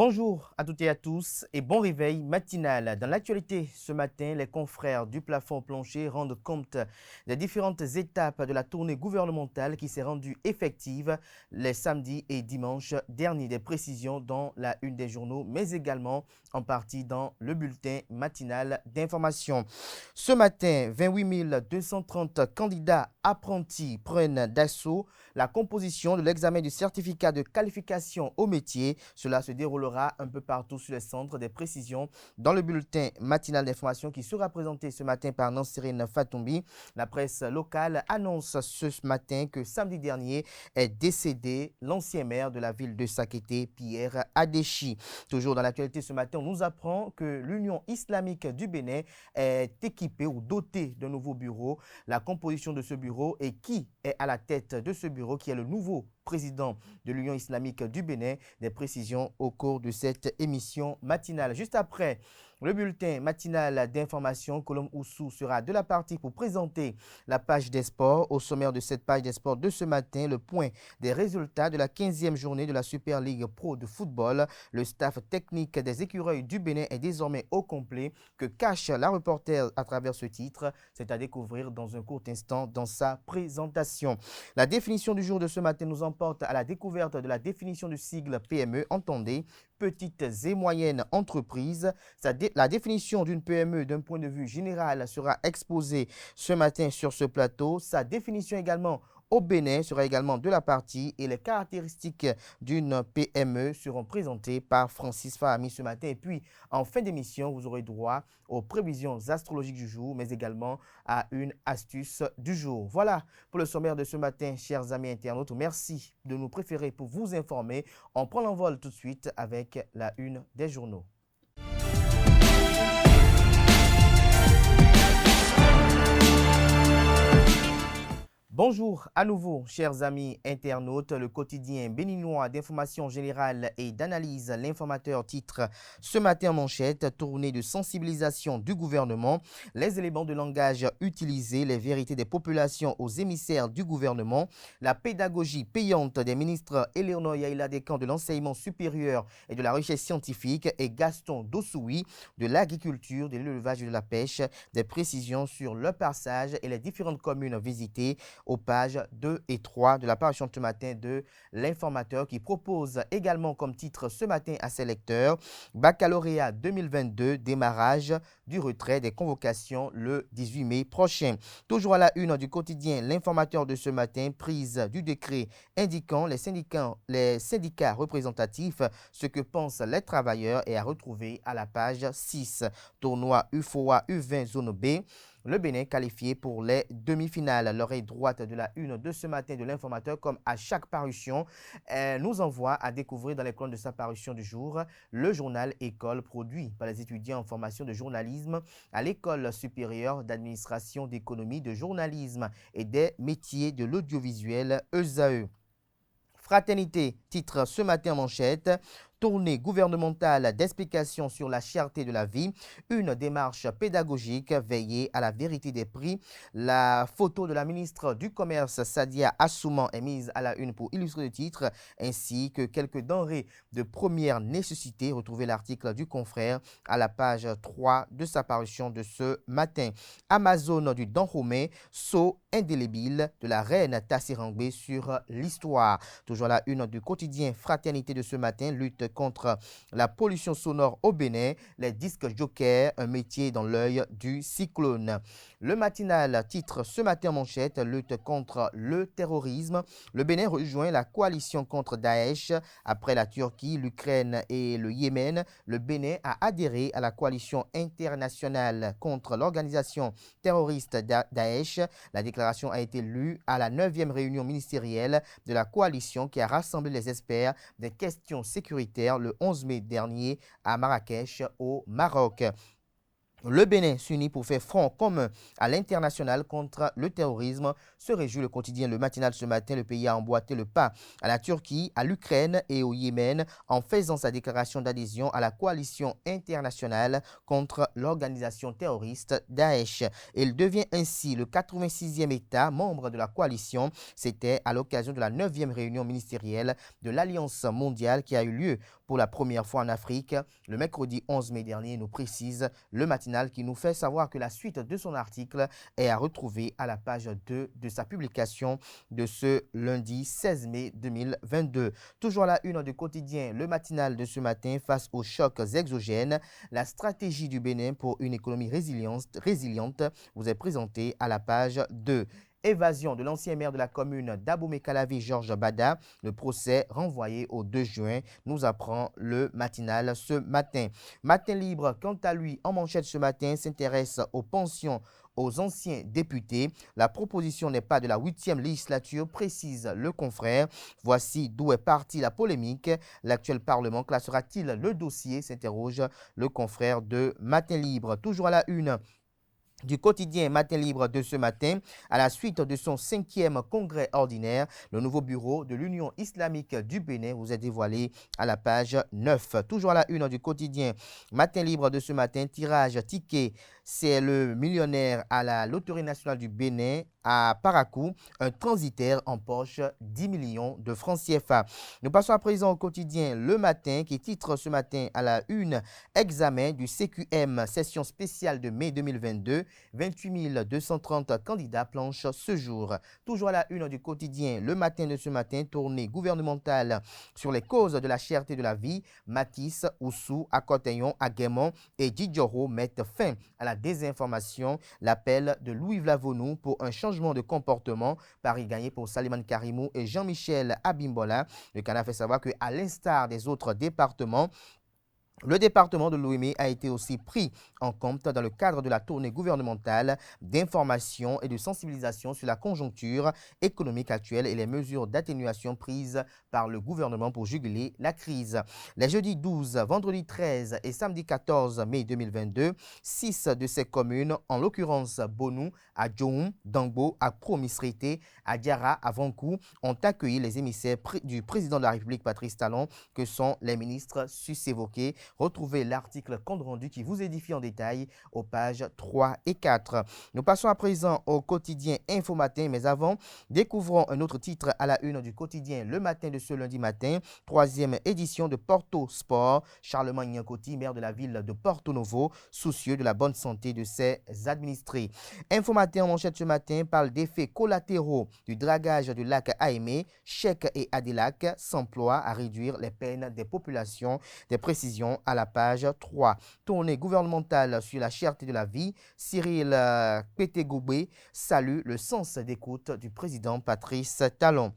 Bonjour à toutes et à tous et bon réveil matinal. Dans l'actualité ce matin, les confrères du plafond plancher rendent compte des différentes étapes de la tournée gouvernementale qui s'est rendue effective les samedis et dimanches derniers. Des précisions dans la une des journaux, mais également en partie dans le bulletin matinal d'information. Ce matin, 28 230 candidats apprentis prennent d'assaut la composition de l'examen du certificat de qualification au métier. Cela se déroulera un peu partout sur les centres. Des précisions dans le bulletin matinal d'information qui sera présenté ce matin par Nansérine Fatoumbi. La presse locale annonce ce matin que samedi dernier est décédé l'ancien maire de la ville de Sakété, Pierre Adéchi. Toujours dans l'actualité ce matin, on nous apprend que l'Union islamique du Bénin est équipée ou dotée d'un nouveau bureau. La composition de ce bureau et qui est à la tête de ce bureau, qui est le nouveau président de l'Union islamique du Bénin. Des précisions au cours de cette émission matinale. Juste après le bulletin matinal d'information, Colombe Oussou sera de la partie pour présenter la page des sports. Au sommaire de cette page des sports de ce matin, le point des résultats de la 15e journée de la Super League Pro de football. Le staff technique des écureuils du Bénin est désormais au complet. Que cache la reporter à travers ce titre? C'est à découvrir dans un court instant dans sa présentation. La définition du jour de ce matin nous emporte à la découverte de la définition du sigle PME. Entendez, petites et moyennes entreprises. La définition d'une PME d'un point de vue général sera exposée ce matin sur ce plateau. Sa définition également au Bénin sera également de la partie et les caractéristiques d'une PME seront présentées par Francis Fahami ce matin. Et puis, en fin d'émission, vous aurez droit aux prévisions astrologiques du jour, mais également à une astuce du jour. Voilà pour le sommaire de ce matin, chers amis internautes. Merci de nous préférer pour vous informer. On prend l'envol tout de suite avec la une des journaux. Bonjour à nouveau, chers amis internautes. Le quotidien béninois d'information générale et d'analyse, l'informateur titre ce matin en manchette, tournée de sensibilisation du gouvernement, les éléments de langage utilisés, les vérités des populations aux émissaires du gouvernement, la pédagogie payante des ministres Éléonore Yaïla Descamps de l'enseignement supérieur et de la recherche scientifique et Gaston Dossoui de l'agriculture, de l'élevage et de la pêche, des précisions sur le passage et les différentes communes visitées aux pages 2 et 3 de la page ce matin de l'informateur qui propose également comme titre ce matin à ses lecteurs Baccalauréat 2022, démarrage du retrait des convocations le 18 mai prochain. Toujours à la une du quotidien, l'informateur de ce matin, prise du décret indiquant les syndicats représentatifs, ce que pensent les travailleurs est à retrouver à la page 6. Tournoi UFOA U20 zone B. Le Bénin qualifié pour les demi-finales. L'oreille droite de la une de ce matin de l'informateur, comme à chaque parution, nous envoie à découvrir dans les colonnes de sa parution du jour le journal École produit par les étudiants en formation de journalisme à l'École supérieure d'administration d'économie de journalisme et des métiers de l'audiovisuel ESAE. Fraternité, titre ce matin en manchette. Tournée gouvernementale d'explication sur la cherté de la vie, une démarche pédagogique veillée à la vérité des prix. La photo de la ministre du Commerce, Sadia Assouman, est mise à la une pour illustrer le titre, ainsi que quelques denrées de première nécessité. Retrouvez l'article du confrère à la page 3 de sa parution de ce matin. Amazon du Dahomey, saut indélébile de la reine Tassirangbe sur l'histoire. Toujours à la une du quotidien Fraternité de ce matin, lutte contre la pollution sonore au Bénin, les disques jokers, un métier dans l'œil du cyclone. Le matinal titre ce matin en manchette, lutte contre le terrorisme. Le Bénin rejoint la coalition contre Daesh. Après la Turquie, l'Ukraine et le Yémen, le Bénin a adhéré à la coalition internationale contre l'organisation terroriste Daesh. La déclaration a été lue à la 9e réunion ministérielle de la coalition qui a rassemblé les experts des questions sécuritaires le 11 mai dernier à Marrakech, au Maroc. Le Bénin s'unit pour faire front commun à l'international contre le terrorisme, se réjouit le quotidien Le Matinal ce matin. Le pays a emboîté le pas à la Turquie, à l'Ukraine et au Yémen en faisant sa déclaration d'adhésion à la coalition internationale contre l'organisation terroriste Daesh. Il devient ainsi le 86e État membre de la coalition. C'était à l'occasion de la 9e réunion ministérielle de l'Alliance mondiale qui a eu lieu pour la première fois en Afrique le mercredi 11 mai dernier, nous précise Le Matinal qui nous fait savoir que la suite de son article est à retrouver à la page 2 de sa publication de ce lundi 16 mai 2022. Toujours à la une du quotidien Le Matinal de ce matin, face aux chocs exogènes, la stratégie du Bénin pour une économie résiliente vous est présentée à la page 2. Évasion de l'ancien maire de la commune d'Abomey-Calavi, Georges Bada. Le procès renvoyé au 2 juin, nous apprend Le Matinal ce matin. Matin libre, quant à lui, en manchette ce matin, s'intéresse aux pensions aux anciens députés. La proposition n'est pas de la 8e législature, précise le confrère. Voici d'où est partie la polémique. L'actuel Parlement classera-t-il le dossier, s'interroge le confrère de Matin libre. Toujours à la une du quotidien Matin libre de ce matin, à la suite de son 5e congrès ordinaire, le nouveau bureau de l'Union islamique du Bénin vous est dévoilé à la page 9. Toujours à la une du quotidien Matin libre de ce matin, tirage ticket, c'est le millionnaire à la Loterie nationale du Bénin à Parakou, un transitaire en poche 10 millions de francs CFA. Nous passons à présent au quotidien Le Matin qui titre ce matin à la une examen du CQM session spéciale de mai 2022. 28 230 candidats planchent ce jour. Toujours à la une du quotidien Le Matin de ce matin, tournée gouvernementale sur les causes de la cherté de la vie. Matisse, Oussou, Akoteyon, Aguemon et Djidjoro mettent fin à la désinformation. L'appel de Louis Vlavonou pour un changement de comportement. Paris gagné pour Saliman Karimou et Jean-Michel Abimbola. Le Canard fait savoir qu'à l'instar des autres départements, le département de l'Ouémé a été aussi pris en compte dans le cadre de la tournée gouvernementale d'information et de sensibilisation sur la conjoncture économique actuelle et les mesures d'atténuation prises par le gouvernement pour juguler la crise. Les jeudis 12, vendredi 13 et samedi 14 mai 2022, 6 de ces communes, en l'occurrence Bonou, à Djoum, Dangbo, à Promisrité, à Diara, à Vankou, ont accueilli les émissaires du président de la République Patrice Talon, que sont les ministres sus-évoqués. Retrouvez l'article compte rendu qui vous édifie en détail aux pages 3 et 4. Nous passons à présent au quotidien Info Matin, mais avant, découvrons un autre titre à la une du quotidien Le Matin de ce lundi matin, 3e édition de Porto Sport. Charlemagne Nyankoti, maire de la ville de Porto Novo, soucieux de la bonne santé de ses administrés. Info Matin en manchette ce matin parle d'effets collatéraux du dragage du lac Aimé. Chèque et Adilac s'emploient à réduire les peines des populations. Des précisions à la page 3. Tournée gouvernementale sur la cherté de la vie. Cyril Pétégoubé salue le sens d'écoute du président Patrice Talon.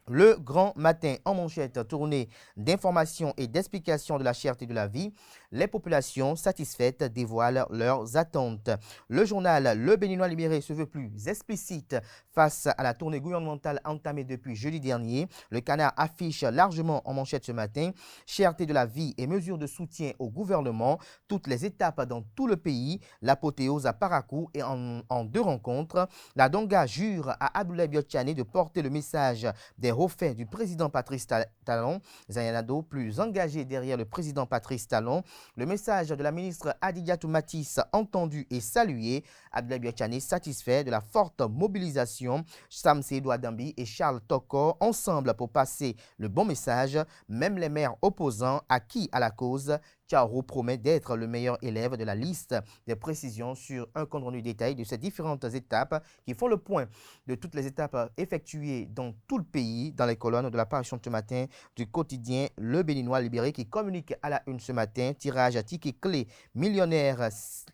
Le Grand Matin en manchette, tournée d'information et d'explication de la cherté de la vie. Les populations satisfaites dévoilent leurs attentes. Le journal Le Béninois libéré se veut plus explicite face à la tournée gouvernementale entamée depuis jeudi dernier. Le Canard affiche largement en manchette ce matin cherté de la vie et mesures de soutien au gouvernement. Toutes les étapes dans tout le pays. L'apothéose à Parakou et en 2 rencontres. La Donga jure à Abdoulaye Biotchane de porter le message des refaits du président Patrice Talon. Zayanado plus engagé derrière le président Patrice Talon. Le message de la ministre Adidiatou Matisse entendu et salué. Abdoulaye Biotchane satisfait de la forte mobilisation. Sam Seydou Adambi et Charles Tokor ensemble pour passer le bon message. Même les maires opposants acquis à la cause. Charo promet d'être le meilleur élève de la liste. Des précisions sur un compte rendu détaillé de ces différentes étapes qui font le point de toutes les étapes effectuées dans tout le pays, dans les colonnes de la parution ce matin du quotidien Le Béninois libéré qui communique à la une ce matin. Tirage à ticket clé millionnaire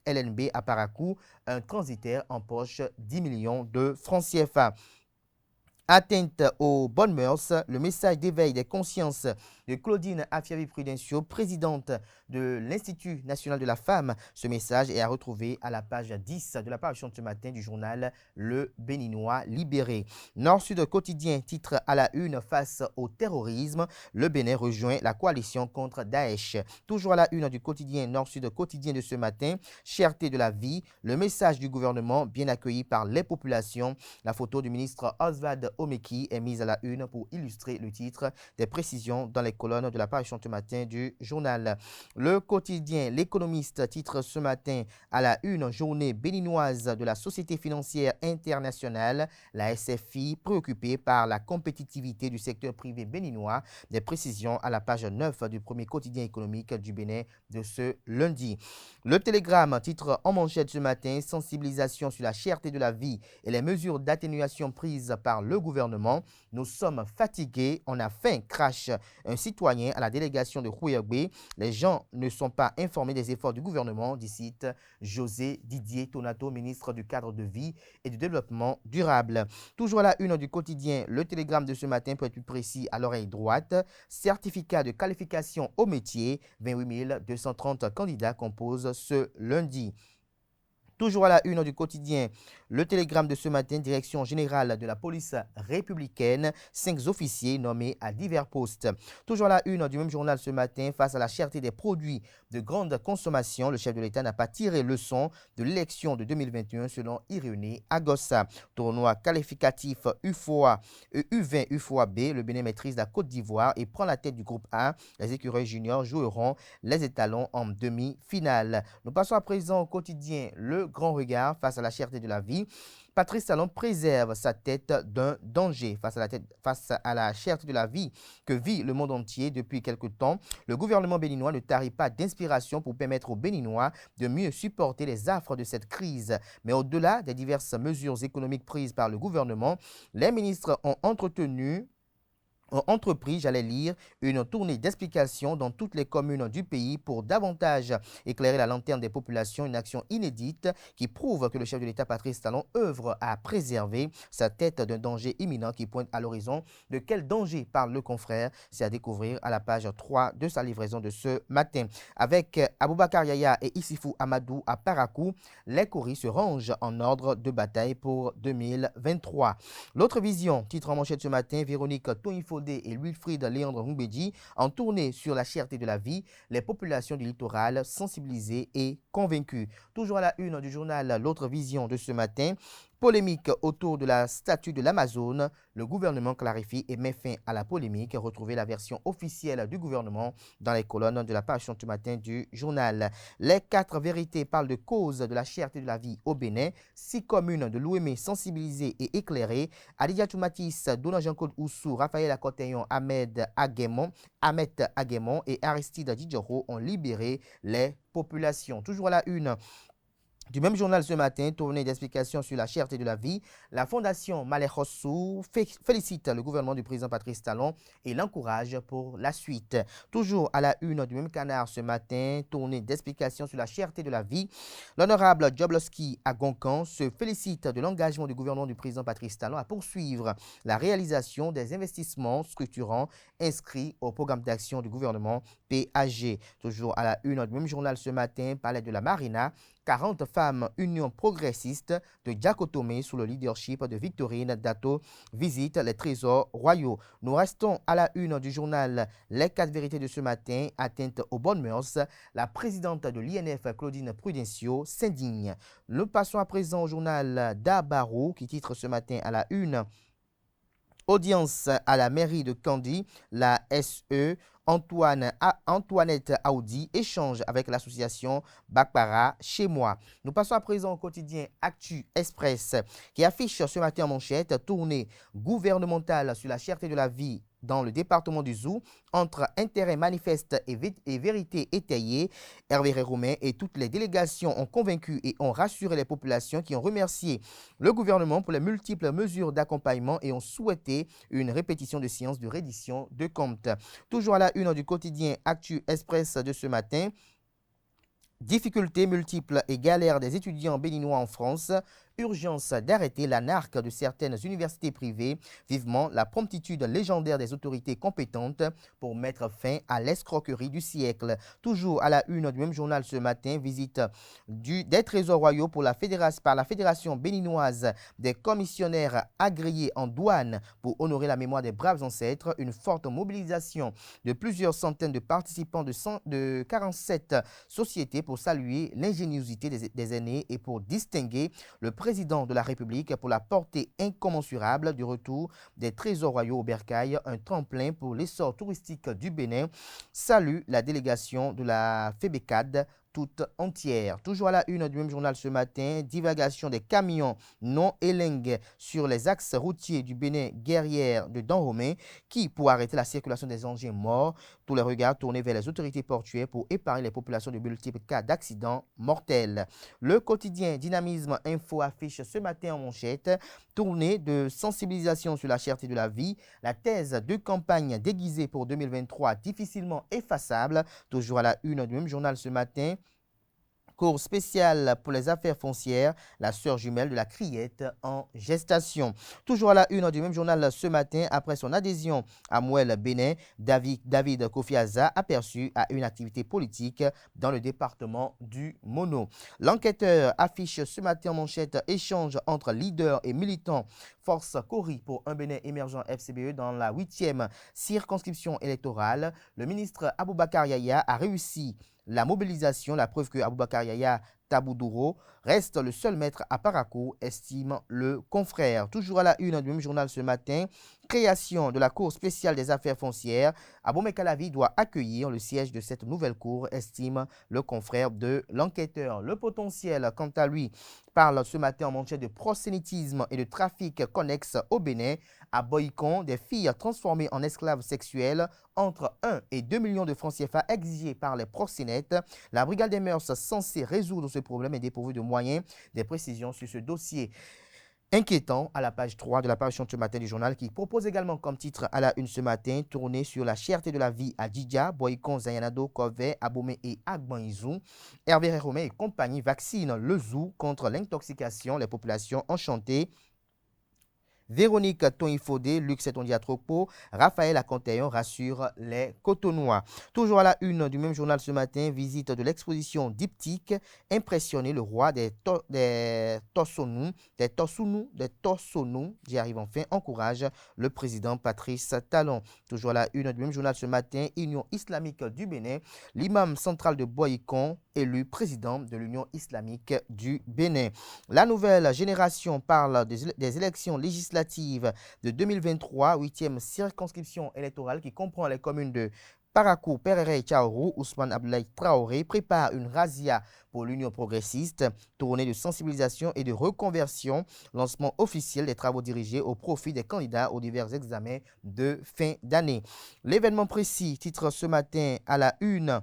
LNB à Parakou, un transitaire en poche 10 millions de francs CFA. Atteinte aux bonnes mœurs, le message d'éveil des consciences de Claudine Afiavi-Prudencio, présidente de l'Institut national de la femme. Ce message est à retrouver à la page 10 de la parution de ce matin du journal Le Béninois Libéré. Nord-Sud quotidien titre à la une: face au terrorisme, le Bénin rejoint la coalition contre Daesh. Toujours à la une du quotidien Nord-Sud quotidien de ce matin, cherté de la vie, le message du gouvernement bien accueilli par les populations. La photo du ministre Oswald Omeki est mise à la une pour illustrer le titre. Des précisions dans les colonnes de la parution ce matin du journal. Le quotidien L'Économiste titre ce matin à la une: journée béninoise de la Société financière internationale, la SFI préoccupée par la compétitivité du secteur privé béninois. Des précisions à la page 9 du premier quotidien économique du Bénin de ce lundi. Le Télégramme titre en manchette ce matin: sensibilisation sur la cherté de la vie et les mesures d'atténuation prises par le gouvernement. Nous sommes fatigués, on a faim, crache un citoyen à la délégation de Rouergbé. Les gens ne sont pas informés des efforts du gouvernement, dit José Didier Tonato, ministre du cadre de vie et du développement durable. Toujours à la une du quotidien Le Télégramme de ce matin, pour être plus précis, à l'oreille droite: certificat de qualification au métier, 28 230 candidats composent ce lundi. Toujours à la une du quotidien Le Télégramme de ce matin, direction générale de la police républicaine, 5 officiers nommés à divers postes. Toujours à la une du même journal ce matin, face à la cherté des produits de grande consommation, le chef de l'État n'a pas tiré leçon de l'élection de 2021 selon Irénée Agossa. Tournoi qualificatif U20 UFOA B, le Bénin maîtrise la Côte d'Ivoire et prend la tête du groupe A. Les écureuils juniors joueront les étalons en demi-finale. Nous passons à présent au quotidien Le Grand Regard. Face à la cherté de la vie, Patrice Talon préserve sa tête d'un danger. Face à la cherté de la vie que vit le monde entier depuis quelque temps, le gouvernement béninois ne tarit pas d'inspiration pour permettre aux Béninois de mieux supporter les affres de cette crise. Mais au-delà des diverses mesures économiques prises par le gouvernement, les ministres ont entrepris, une tournée d'explications dans toutes les communes du pays pour davantage éclairer la lanterne des populations, une action inédite qui prouve que le chef de l'État Patrice Talon œuvre à préserver sa tête d'un danger imminent qui pointe à l'horizon. De quel danger parle le confrère? C'est à découvrir à la page 3 de sa livraison de ce matin. Avec Aboubakar Yaya et Issifou Amadou à Parakou, les Coris se rangent en ordre de bataille pour 2023. L'autre vision, titre en manchette ce matin: Véronique Toinfo et Wilfried Léandre Rumbedi en tournée sur la cherté de la vie, les populations du littoral sensibilisées et convaincues. Toujours à la une du journal L'autre vision de ce matin, polémique autour de la statue de l'Amazone. Le gouvernement clarifie et met fin à la polémique. Retrouvez la version officielle du gouvernement dans les colonnes de la page ce matin du journal. Les 4 vérités parlent de cause de la cherté de la vie au Bénin. 6 communes de l'Ouémé sensibilisées et éclairées. Adidia Toumatis, Dona Jean-Claude Oussou, Raphaël Akoteyon, Ahmed Aguemon et Aristide Didjoro ont libéré les populations. Toujours à la une du même journal ce matin, tournée d'explications sur la cherté de la vie, la Fondation Malekhossou félicite le gouvernement du président Patrice Talon et l'encourage pour la suite. Toujours à la une du même canard ce matin, tournée d'explications sur la cherté de la vie, l'honorable Djoblowski à Goncan se félicite de l'engagement du gouvernement du président Patrice Talon à poursuivre la réalisation des investissements structurants inscrits au programme d'action du gouvernement PAG. Toujours à la une du même journal ce matin, palais de la Marina, 40 femmes Union progressiste de Diakotomé sous le leadership de Victorine Dato visitent les trésors royaux. Nous restons à la une du journal Les 4 vérités de ce matin. Atteinte aux bonnes mœurs, la présidente de l'INF Claudine Prudencio s'indigne. Nous passons à présent au journal d'Abarou qui titre ce matin à la une: audience à la mairie de Kandy, la SE Antoinette Aoudi échange avec l'association Bakpara chez moi. Nous passons à présent au quotidien Actu Express qui affiche ce matin en manchette: tournée gouvernementale sur la cherté de la vie dans le département du Zou, entre intérêt manifeste et vérité étayée. Hervé Roumain et toutes les délégations ont convaincu et ont rassuré les populations qui ont remercié le gouvernement pour les multiples mesures d'accompagnement et ont souhaité une répétition de séance de reddition de comptes. Toujours à la une du quotidien Actu Express de ce matin, difficultés multiples et galères des étudiants béninois en France. urgence d'arrêter l'anarque de certaines universités privées, vivement la promptitude légendaire des autorités compétentes pour mettre fin à l'escroquerie du siècle. Toujours à la une du même journal ce matin, visite des trésors royaux par la Fédération béninoise des commissionnaires agréés en douane pour honorer la mémoire des braves ancêtres, une forte mobilisation de plusieurs centaines de participants de 47 sociétés pour saluer l'ingéniosité des aînés et pour distinguer le président de la République pour la portée incommensurable du retour des trésors royaux au Bercail, un tremplin pour l'essor touristique du Bénin. Salue la délégation de la FEBECAD toute entière. Toujours à la une du même journal ce matin, divagation des camions non élingues sur les axes routiers du Bénin guerrière de Dahomey qui, pour arrêter la circulation des engins morts, tous les regards tournés vers les autorités portuaires pour épargner les populations de multiples cas d'accidents mortels. Le quotidien Dynamisme Info affiche ce matin en manchette tournée de sensibilisation sur la cherté de la vie, la thèse de campagne déguisée pour 2023 difficilement effaçable. Toujours à la une du même journal ce matin, cours spécial pour les affaires foncières, la sœur jumelle de la Criette en gestation. Toujours à la une du même journal ce matin, après son adhésion à Mouel Bénin, David Kofiaza aperçu à une activité politique dans le département du Mono. L'enquêteur affiche ce matin en manchette échange entre leaders et militants force Cori pour un Bénin émergent FCBE dans la 8e circonscription électorale. Le ministre Aboubakar Yaya a réussi la mobilisation, la preuve que Aboubakar Yaya Taboudouro reste le seul maître à Parakou, estime le confrère. Toujours à la une du même journal ce matin, création de la Cour spéciale des affaires foncières. Abomey Calavi doit accueillir le siège de cette nouvelle cour, estime le confrère de l'enquêteur. Le potentiel, quant à lui, parle ce matin en manchette de proxénétisme et de trafic connexe au Bénin. À Boycon, des filles transformées en esclaves sexuels, entre 1 et 2 millions de francs CFA exigés par les proxénètes. La brigade des mœurs censée résoudre ce problème est dépourvue de moyens. Des précisions sur ce dossier inquiétant à la page 3 de la parution de ce matin du journal qui propose également comme titre à la une ce matin tournée sur la cherté de la vie à Djidja, Boycon, Zayanado, Kové, Abomey et Agbanizou. Hervé Romé et compagnie vaccinent le zoo contre l'intoxication, les populations enchantées. Véronique Tonifodé, Luc Setondiatropo, Raphaël Aconteillon rassure les Cotonois. Toujours à la une du même journal ce matin, visite de l'exposition diptyque, impressionner le roi des Torsonous, j'y arrive enfin, encourage le président Patrice Talon. Toujours à la une du même journal ce matin, Union islamique du Bénin, l'imam central de Boycon, élu président de l'Union islamique du Bénin. La nouvelle génération parle des élections législatives de 2023, 8e circonscription électorale qui comprend les communes de Parakou, Perere et Tchaourou. Ousmane Abdoulaye Traoré prépare une razzia pour l'Union progressiste, tournée de sensibilisation et de reconversion, lancement officiel des travaux dirigés au profit des candidats aux divers examens de fin d'année. L'événement précis titre ce matin à la une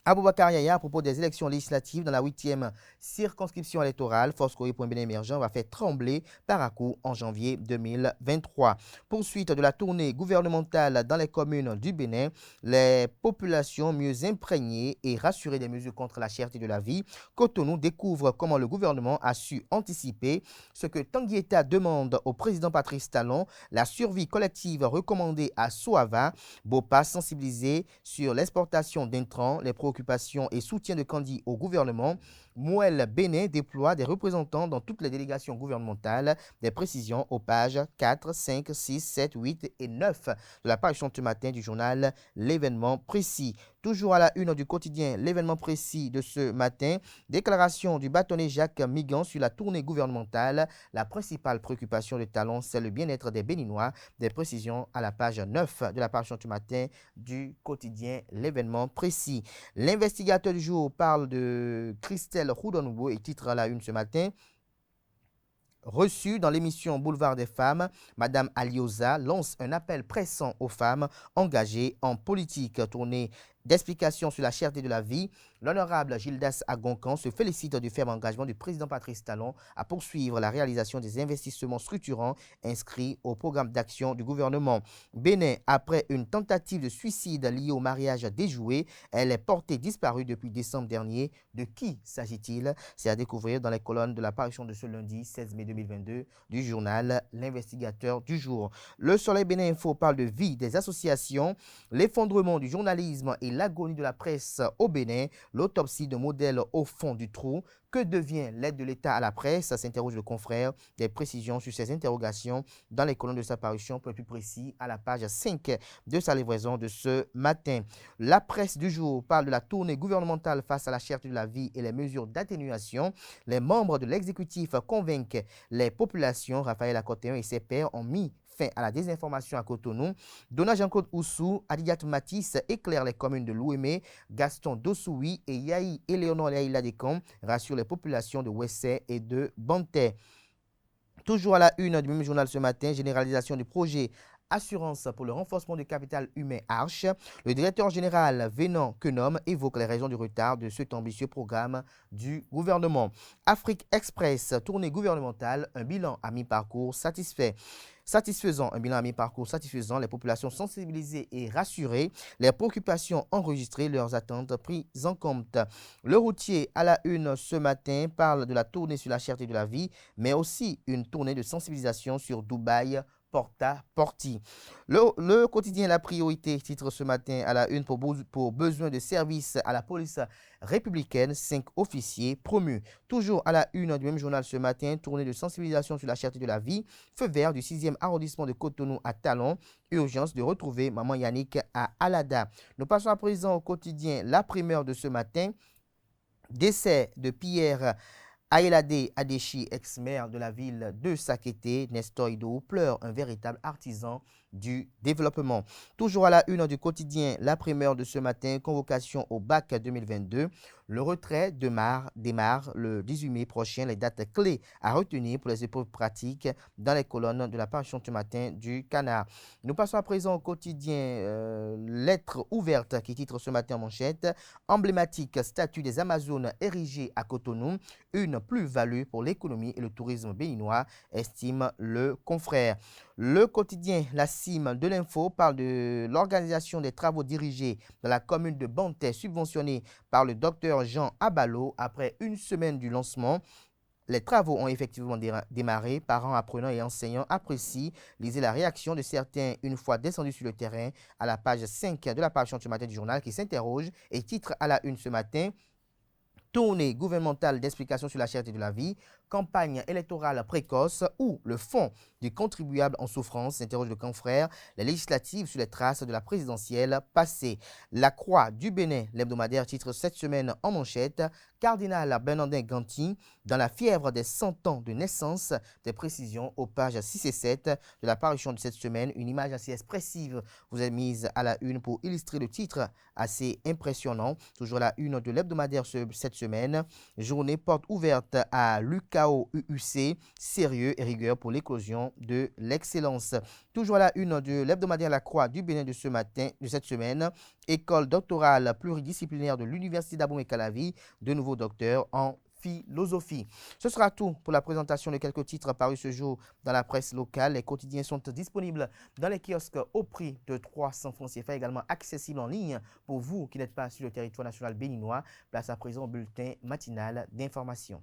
Aboubakar Yaya à propos des élections législatives dans la 8e circonscription électorale. Force Cori pour un Bénin émergent va faire trembler Parakou en janvier 2023. Poursuite de la tournée gouvernementale dans les communes du Bénin, les populations mieux imprégnées et rassurées des mesures contre la cherté de la vie. Cotonou découvre comment le gouvernement a su anticiper ce que Tanguy-Eta demande au président Patrice Talon, la survie collective recommandée à Soava. Bopa sensibilisé sur l'exportation d'intrants, les préoccupations et soutien de Kandi au gouvernement. Mouel Bénin déploie des représentants dans toutes les délégations gouvernementales. Des précisions aux pages 4, 5, 6, 7, 8 et 9 de la page ce matin du journal L'événement précis. Toujours à la une du quotidien L'événement précis de ce matin, déclaration du bâtonnier Jacques Migan sur la tournée gouvernementale. La principale préoccupation de Talon, c'est le bien-être des Béninois. Des précisions à la page 9 de la page ce matin du quotidien L'événement précis. L'investigateur du jour parle de Christelle Roudonoubo et titre à la une ce matin. Reçue dans l'émission Boulevard des femmes, Madame Alioza lance un appel pressant aux femmes engagées en politique. Tournée d'explication sur la cherté de la vie, l'honorable Gildas Agoncan se félicite du ferme engagement du président Patrice Talon à poursuivre la réalisation des investissements structurants inscrits au programme d'action du gouvernement. Bénin, après une tentative de suicide liée au mariage déjoué, elle est portée disparue depuis décembre dernier. De qui s'agit-il? C'est à découvrir dans les colonnes de la parution de ce lundi 16 mai 2022 du journal L'Investigateur du jour. Le Soleil Bénin Info parle de vie des associations, l'effondrement du journalisme et l'agonie de la presse au Bénin, l'autopsie de modèle au fond du trou. Que devient l'aide de l'État à la presse? S'interroge le confrère. Des précisions sur ces interrogations dans les colonnes de sa parution, pour être plus précis, à la page 5 de sa livraison de ce matin. La presse du jour parle de la tournée gouvernementale face à la cherté de la vie et les mesures d'atténuation. Les membres de l'exécutif convainquent les populations. Raphaël Akotéon et ses pairs ont mis fin à la désinformation à Cotonou. Dona Jean-Claude Oussou, Adidiat Matisse éclaire les communes de Louémé, Gaston Dossoui et Yahi Éléonore Leaïla Descamps rassurent les populations de Wessé et de Banté. Toujours à la une du même journal ce matin, généralisation du projet Assurance pour le renforcement du capital humain Arche. Le directeur général Vénan Quenom évoque les raisons du retard de cet ambitieux programme du gouvernement. Afrique Express, tournée gouvernementale, un bilan à mi-parcours satisfaisant, un bilan à mi-parcours satisfaisant, les populations sensibilisées et rassurées, les préoccupations enregistrées, leurs attentes prises en compte. Le routier à la une ce matin parle de la tournée sur la cherté de la vie, mais aussi une tournée de sensibilisation sur Dubaï porta-porti. Le quotidien La Priorité titre ce matin à la une pour besoin de services à la police républicaine, 5 officiers promus. Toujours à la une du même journal ce matin, tournée de sensibilisation sur la cherté de la vie, feu vert du 6e arrondissement de Cotonou à Talon, urgence de retrouver Maman Yannick à Alada. Nous passons à présent au quotidien La Primeur de ce matin, décès de Pierre Aélade Adechi, ex-maire de la ville de Sakété, Nestor Ido pleure, un véritable artisan du développement. Toujours à la une du quotidien La Primeur de ce matin, convocation au bac 2022. Le retrait démarre le 18 mai prochain. Les dates clés à retenir pour les épreuves pratiques dans les colonnes de la parution ce matin du Canard. Nous passons à présent au quotidien Lettres ouvertes qui titre ce matin en manchette. Emblématique statue des Amazones érigée à Cotonou. Une plus-value pour l'économie et le tourisme béninois, estime le confrère. Le quotidien La Cime de l'Info parle de l'organisation des travaux dirigés dans la commune de Banté, subventionnés par le docteur Jean Abalo. Après une semaine du lancement, les travaux ont effectivement démarré. Parents, apprenants et enseignants apprécient. Lisez la réaction de certains une fois descendus sur le terrain à la page 5 de la page ce matin du journal qui s'interroge et titre à la une ce matin. Tournée gouvernementale d'explication sur la cherté de la vie, campagne électorale précoce ou le fonds du contribuable en souffrance, s'interroge le confrère, les législatives sur les traces de la présidentielle passée. La Croix du Bénin, l'hebdomadaire titre cette semaine en manchette, Cardinal Bernardin Ganti, dans la fièvre des 100 ans de naissance, des précisions aux pages 6 et 7 de la parution de cette semaine. Une image assez expressive vous est mise à la une pour illustrer le titre assez impressionnant. Toujours la une de l'hebdomadaire cette semaine, journée porte ouverte à l'UKO-UUC, sérieux et rigueur pour l'éclosion de l'excellence. Toujours à la une de l'hebdomadaire La Croix du Bénin de cette semaine, école doctorale pluridisciplinaire de l'Université d'Abomey-Calavi, de nouveaux docteurs en philosophie. Ce sera tout pour la présentation de quelques titres parus ce jour dans la presse locale. Les quotidiens sont disponibles dans les kiosques au prix de 300 francs CFA, également accessibles en ligne pour vous qui n'êtes pas sur le territoire national béninois. Place à présent au bulletin matinal d'information.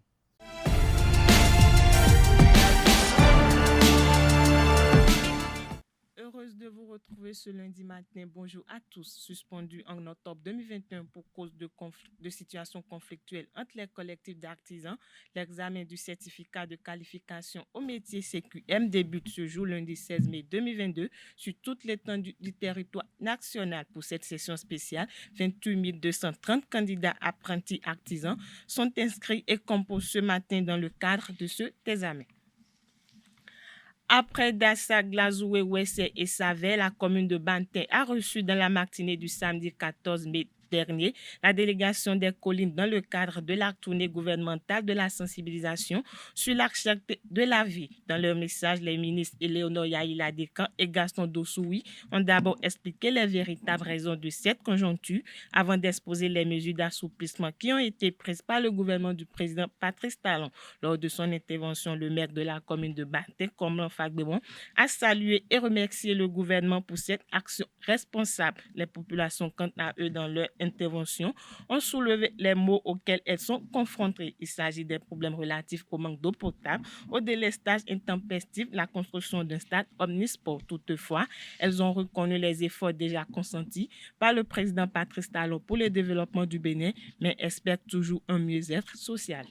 Heureuse de vous retrouver ce lundi matin. Bonjour à tous. Suspendu en octobre 2021 pour cause de situations conflictuelles entre les collectifs d'artisans, l'examen du certificat de qualification au métier CQM débute ce jour, lundi 16 mai 2022, sur toute l'étendue du territoire national. Pour cette session spéciale, 28 230 candidats apprentis artisans sont inscrits et composent ce matin dans le cadre de cet examen. Après Dassa, Glazoué, Wessé et Savé, la commune de Banté a reçu dans la matinée du samedi 14 mai dernier, la délégation des collines dans le cadre de la tournée gouvernementale de la sensibilisation sur l'architecture de la vie. Dans leur message, les ministres Éléonore Yaïla Descamps et Gaston Dossoui ont d'abord expliqué les véritables raisons de cette conjoncture avant d'exposer les mesures d'assouplissement qui ont été prises par le gouvernement du président Patrice Talon. Lors de son intervention, le maire de la commune de Batin, Komlan Fagbemon, a salué et remercié le gouvernement pour cette action responsable. Les populations, quant à eux, dans leur intervention, ont soulevé les maux auxquels elles sont confrontées. Il s'agit des problèmes relatifs au manque d'eau potable, au délestage intempestif, la construction d'un stade omnisport. Toutefois, elles ont reconnu les efforts déjà consentis par le président Patrice Talon pour le développement du Bénin, mais espèrent toujours un mieux-être social.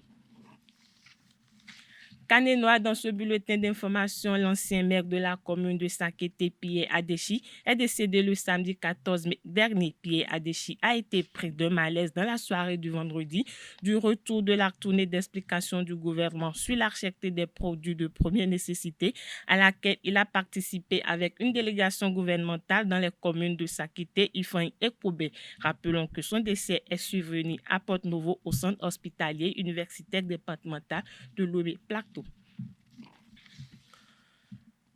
Canet-Noir, dans ce bulletin d'information, l'ancien maire de la commune de Sakété, Pierre Adéchi, est décédé le samedi 14 mai dernier. Pierre Adéchi a été pris de malaise dans la soirée du vendredi du retour de la tournée d'explication du gouvernement sur l'architecture des produits de première nécessité à laquelle il a participé avec une délégation gouvernementale dans les communes de Sakété, Ifan et Koubé. Rappelons que son décès est survenu à Porte-Nouveau au centre hospitalier universitaire départemental de Lomé-Plateau.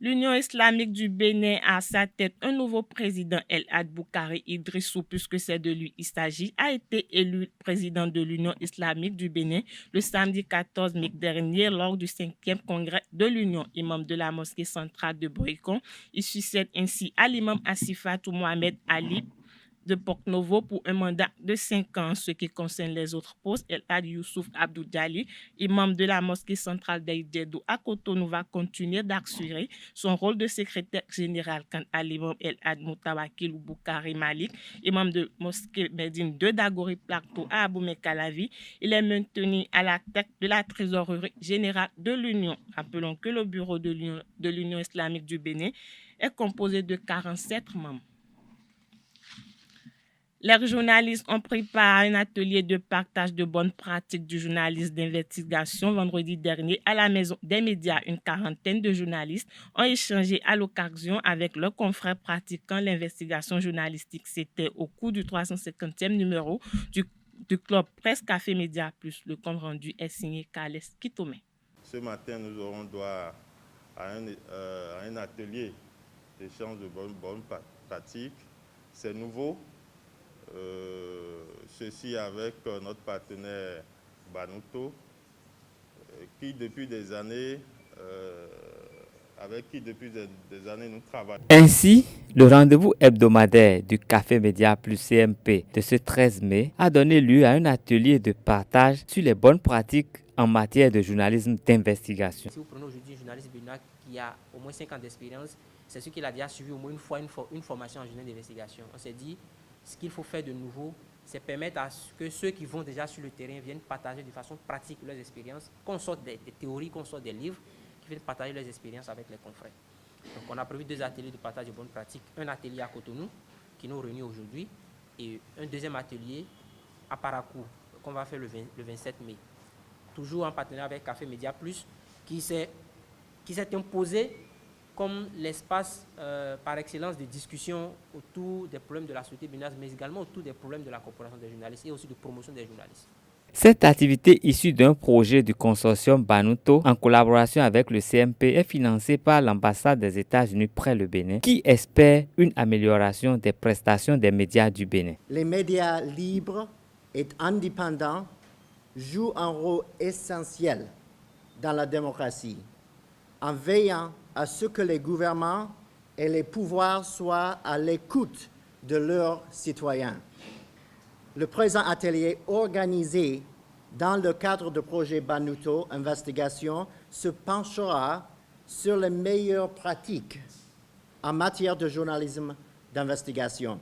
L'Union islamique du Bénin a à sa tête un nouveau président, El Hadj Boukari Idrissou, puisque c'est de lui il s'agit, a été élu président de l'Union islamique du Bénin le samedi 14 mai dernier lors du 5e congrès de l'Union. Imam de la mosquée centrale de Brikon, il succède ainsi à l'imam Asifatou Mohamed Ali de Porte-Nouveau pour un mandat de 5 ans. Ce qui concerne les autres postes, El Hadj Youssouf Abdou Djali, imam de la mosquée centrale d'Aïdjedou à Cotonou, va continuer d'assurer son rôle de secrétaire général. Quant à l'imam El Hadj Moutawakil Boukari Malik, imam de mosquée Médine de Dagori Plateau à Aboumé-Calavi, il est maintenu à la tête de la trésorerie générale de l'Union. Rappelons que le bureau de l'Union islamique du Bénin est composé de 47 membres. Les journalistes ont pris part à un atelier de partage de bonnes pratiques du journalisme d'investigation vendredi dernier à la Maison des médias. Une quarantaine de journalistes ont échangé à l'occasion avec leurs confrères pratiquant l'investigation journalistique. C'était au cours du 350e numéro du club Presse Café Média Plus. Le compte rendu est signé Carles Kitomé. Ce matin, nous aurons droit à un atelier d'échange de bonnes pratiques. C'est nouveau. Ceci avec notre partenaire Banuto, qui depuis des années, nous travaillons. Ainsi, le rendez-vous hebdomadaire du Café Média Plus CMP de ce 13 mai a donné lieu à un atelier de partage sur les bonnes pratiques en matière de journalisme d'investigation. Si vous prenez aujourd'hui un journaliste béninois qui a au moins 5 ans d'expérience, c'est sûr qu'il a déjà suivi au moins une fois une formation en journalisme d'investigation. On s'est dit, ce qu'il faut faire de nouveau, c'est permettre à ce que ceux qui vont déjà sur le terrain viennent partager de façon pratique leurs expériences, qu'on sorte des théories, qu'on sorte des livres, qui viennent partager leurs expériences avec les confrères. Donc on a prévu 2 ateliers de partage de bonnes pratiques, un atelier à Cotonou, qui nous réunit aujourd'hui, et un deuxième atelier à Parakou, qu'on va faire le 27 mai. Toujours en partenariat avec Café Média Plus, qui s'est imposé comme l'espace par excellence de discussion autour des problèmes de la société béninoise, mais également autour des problèmes de la corporation des journalistes et aussi de promotion des journalistes. Cette activité issue d'un projet du consortium Banuto en collaboration avec le CMP est financée par l'ambassade des États-Unis près le Bénin, qui espère une amélioration des prestations des médias du Bénin. Les médias libres et indépendants jouent un rôle essentiel dans la démocratie, en veillant à ce que les gouvernements et les pouvoirs soient à l'écoute de leurs citoyens. Le présent atelier organisé dans le cadre du projet Banuto Investigation se penchera sur les meilleures pratiques en matière de journalisme d'investigation,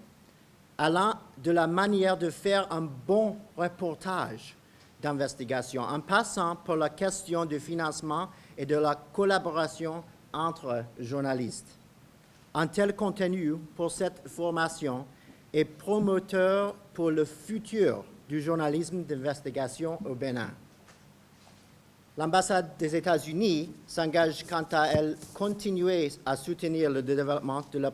allant de la manière de faire un bon reportage d'investigation, en passant par la question du financement et de la collaboration entre journalistes. Un tel contenu pour cette formation est promoteur pour le futur du journalisme d'investigation au Bénin. L'ambassade des États-Unis s'engage quant à elle continuer à soutenir le développement de la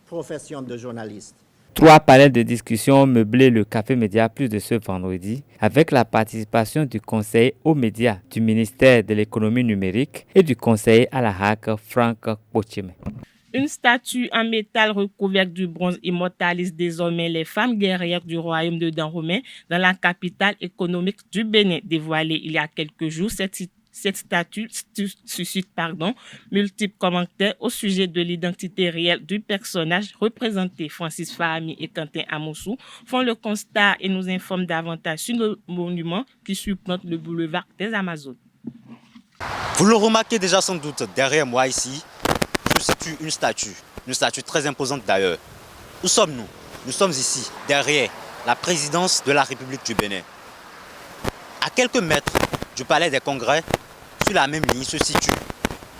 profession de journaliste. 3 panels de discussion ont meublé le Café Média Plus de ce vendredi, avec la participation du conseiller aux médias du ministère de l'économie numérique et du conseiller à la HAC, Franck Pochime. Une statue en métal recouverte du bronze immortalise désormais les femmes guerrières du royaume de Dahomey dans la capitale économique du Bénin. Dévoilée il y a quelques jours, cette statue suscite multiples commentaires au sujet de l'identité réelle du personnage représenté. Francis Fahami et Quentin Amoussou font le constat et nous informent davantage sur le monument qui surplombe le boulevard des Amazones. Vous le remarquez déjà sans doute, derrière moi ici, se situe une statue très imposante d'ailleurs. Où sommes-nous? Nous sommes ici, derrière la présidence de la République du Bénin. À quelques mètres du palais des congrès, sur la même ligne se situe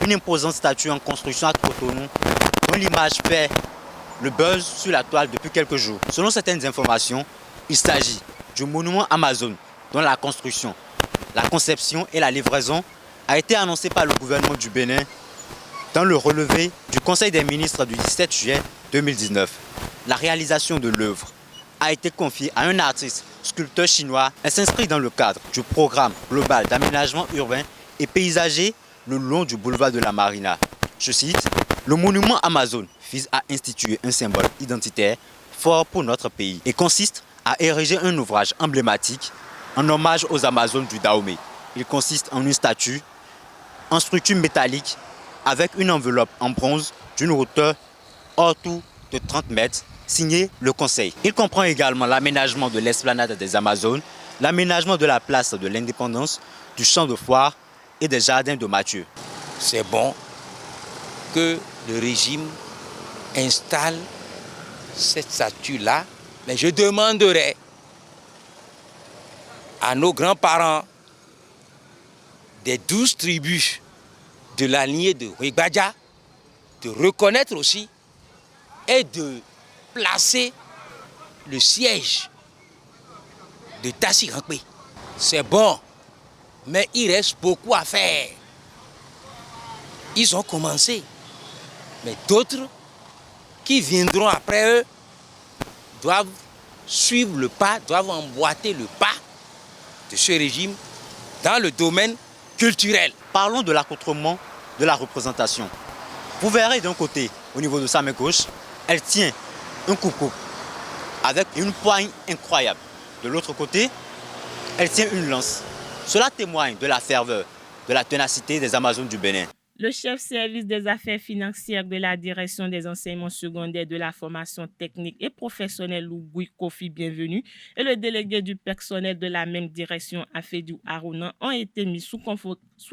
une imposante statue en construction à Cotonou, dont l'image fait le buzz sur la toile depuis quelques jours. Selon certaines informations, il s'agit du monument Amazon, dont la construction, la conception et la livraison a été annoncée par le gouvernement du Bénin dans le relevé du Conseil des ministres du 17 juillet 2019. La réalisation de l'œuvre a été confiée à un artiste sculpteur chinois. Elle s'inscrit dans le cadre du programme global d'aménagement urbain et paysager le long du boulevard de la Marina. Je cite, « Le monument Amazon vise à instituer un symbole identitaire fort pour notre pays et consiste à ériger un ouvrage emblématique en hommage aux Amazones du Dahomey. Il consiste en une statue en structure métallique avec une enveloppe en bronze d'une hauteur hors tout de 30 mètres, signé le Conseil. Il comprend également l'aménagement de l'esplanade des Amazones, l'aménagement de la place de l'Indépendance, du champ de foire et des jardins de Mathieu. C'est bon que le régime installe cette statue-là, mais je demanderai à nos grands-parents des 12 tribus de la lignée de Ouégbadja de reconnaître aussi et de placer le siège de Tassi Rankpé. C'est bon, mais il reste beaucoup à faire. Ils ont commencé, mais d'autres qui viendront après eux doivent suivre le pas, doivent emboîter le pas de ce régime dans le domaine culturel. Parlons de l'accoutrement de la représentation. Vous verrez d'un côté, au niveau de sa main gauche, elle tient un coupe-coupe avec une poigne incroyable. De l'autre côté, elle tient une lance. Cela témoigne de la ferveur, de la ténacité des Amazones du Bénin. Le chef service des affaires financières de la direction des enseignements secondaires de la formation technique et professionnelle Lougoui Kofi Bienvenu et le délégué du personnel de la même direction Afedou Harouna ont été mis sous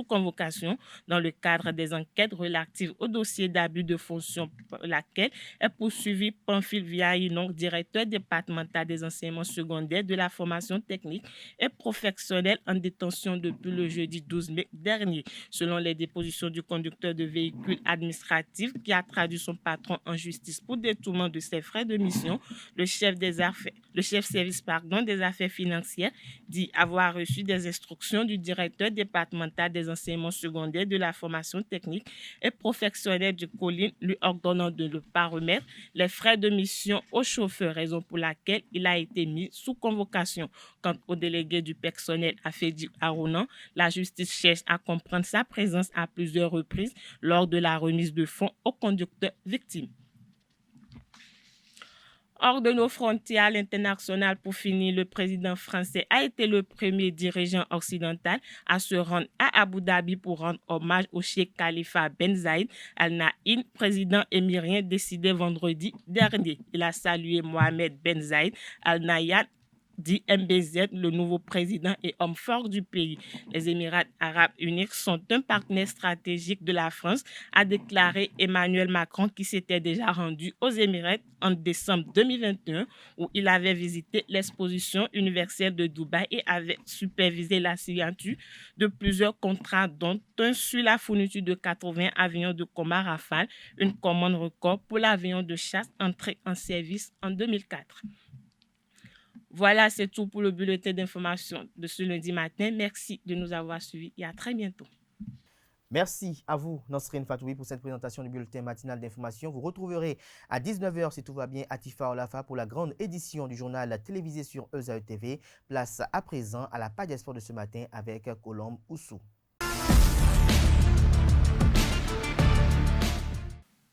convocation dans le cadre des enquêtes relatives au dossier d'abus de fonction pour laquelle est poursuivi Pamphile Viaïnon, directeur départemental des enseignements secondaires de la formation technique et professionnelle en détention depuis le jeudi 12 mai dernier. Selon les dépositions du conducteur de véhicule administratif qui a traduit son patron en justice pour détournement de ses frais de mission, le chef service des affaires financières dit avoir reçu des instructions du directeur départemental des enseignements secondaires de la formation technique et professionnelle de Colline, lui ordonnant de ne pas remettre les frais de mission au chauffeur, raison pour laquelle il a été mis sous convocation. Quant au délégué du personnel Afedou Harouna, la justice cherche à comprendre sa présence à plusieurs reprises lors de la remise de fonds aux conducteurs victimes. Hors de nos frontières, à l'international, pour finir, le président français a été le premier dirigeant occidental à se rendre à Abu Dhabi pour rendre hommage au Cheikh Khalifa Ben Zayed Al Nahyan, président émirien décédé vendredi dernier. Il a salué Mohamed Ben Zayed Al Nahyan, dit MBZ, le nouveau président et homme fort du pays. Les Émirats arabes unis sont un partenaire stratégique de la France, a déclaré Emmanuel Macron, qui s'était déjà rendu aux Émirats en décembre 2021, où il avait visité l'exposition universelle de Dubaï et avait supervisé la signature de plusieurs contrats, dont un sur la fourniture de 80 avions de combat Rafale, une commande record pour l'avion de chasse entré en service en 2004. Voilà, c'est tout pour le bulletin d'information de ce lundi matin. Merci de nous avoir suivis et à très bientôt. Merci à vous, Nosrine Fatoui, pour cette présentation du bulletin matinal d'information. Vous retrouverez à 19h, si tout va bien, Atifa Olafa pour la grande édition du journal télévisé sur ESAE TV. Place à présent à la page des sports de ce matin avec Colombe Oussou.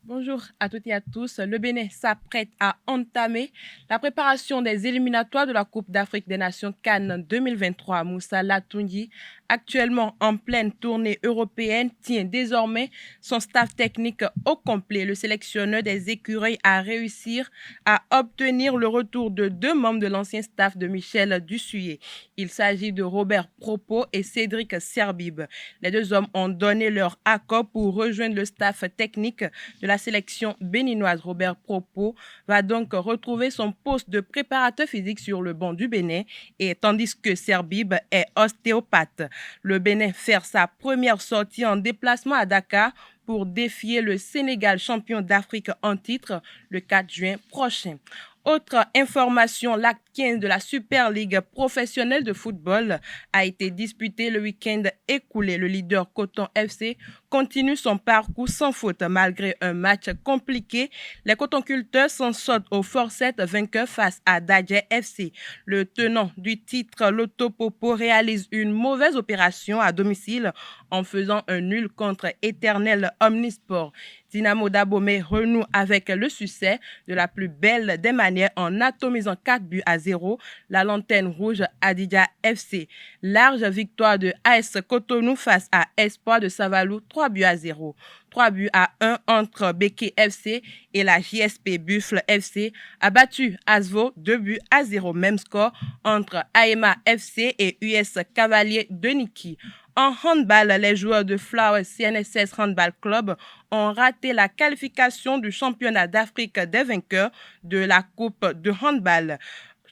Bonjour à toutes et à tous. Le Bénin s'apprête à entamer la préparation des éliminatoires de la Coupe d'Afrique des Nations CAN 2023. Moussa Latoundi, actuellement en pleine tournée européenne, tient désormais son staff technique au complet. Le sélectionneur des écureuils a réussi à obtenir le retour de 2 membres de l'ancien staff de Michel Dussuyer. Il s'agit de Robert Propos et Cédric Serbib. Les 2 hommes ont donné leur accord pour rejoindre le staff technique de la sélection béninoise. Robert Propos va donc retrouver son poste de préparateur physique sur le banc du Bénin, et tandis que Serbib est ostéopathe. Le Bénin fait sa première sortie en déplacement à Dakar pour défier le Sénégal, champion d'Afrique en titre, le 4 juin prochain. Autre information, l'acte 15 de la Super Ligue professionnelle de football a été disputé le week-end écoulé. Le leader Coton FC continue son parcours sans faute malgré un match compliqué. Les cotonculteurs s'en sortent au forceps vainqueur face à Dadje FC. Le tenant du titre, Loto Popo, réalise une mauvaise opération à domicile en faisant un nul contre Éternel Omnisport. Dynamo d'Abomey renoue avec le succès de la plus belle des manières en atomisant 4-0 la Lanterne Rouge Adidja FC. Large victoire de AS Cotonou face à Espoir de Savalou 3-0. 3-1 entre Beke FC et la JSP Buffle FC a battu Asvo 2-0. Même score entre Aema FC et US Cavalier de Niki. En handball, les joueurs de Flower CNSS Handball Club ont raté la qualification du championnat d'Afrique des vainqueurs de la Coupe de handball.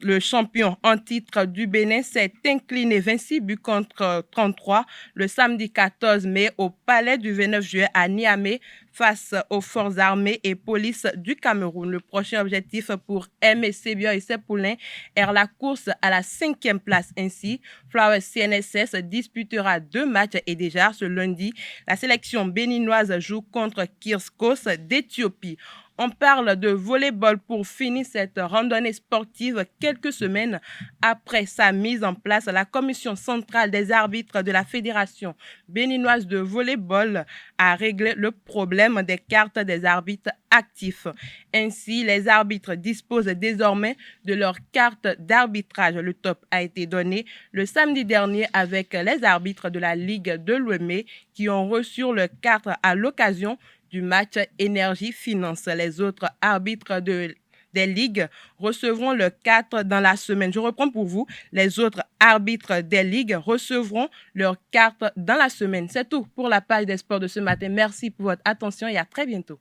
Le champion en titre du Bénin s'est incliné 26 buts contre 33 le samedi 14 mai au Palais du 29 juillet à Niamey face aux forces armées et police du Cameroun. Le prochain objectif pour MSC Bio et ses poulains est la course à la 5e place. Ainsi, Flower CNSS disputera 2 matchs et déjà ce lundi, la sélection béninoise joue contre Kirskos d'Éthiopie. On parle de volleyball pour finir cette randonnée sportive quelques semaines après sa mise en place. La commission centrale des arbitres de la Fédération béninoise de volleyball a réglé le problème des cartes des arbitres actifs. Ainsi, les arbitres disposent désormais de leur carte d'arbitrage. Le top a été donné le samedi dernier avec les arbitres de la Ligue de Lomé qui ont reçu leur carte à l'occasion du match Énergie Finance. Les autres arbitres des ligues recevront le 4 dans la semaine. Je reprends pour vous. Les autres arbitres des ligues recevront leur carte dans la semaine. C'est tout pour la page des sports de ce matin. Merci pour votre attention et à très bientôt.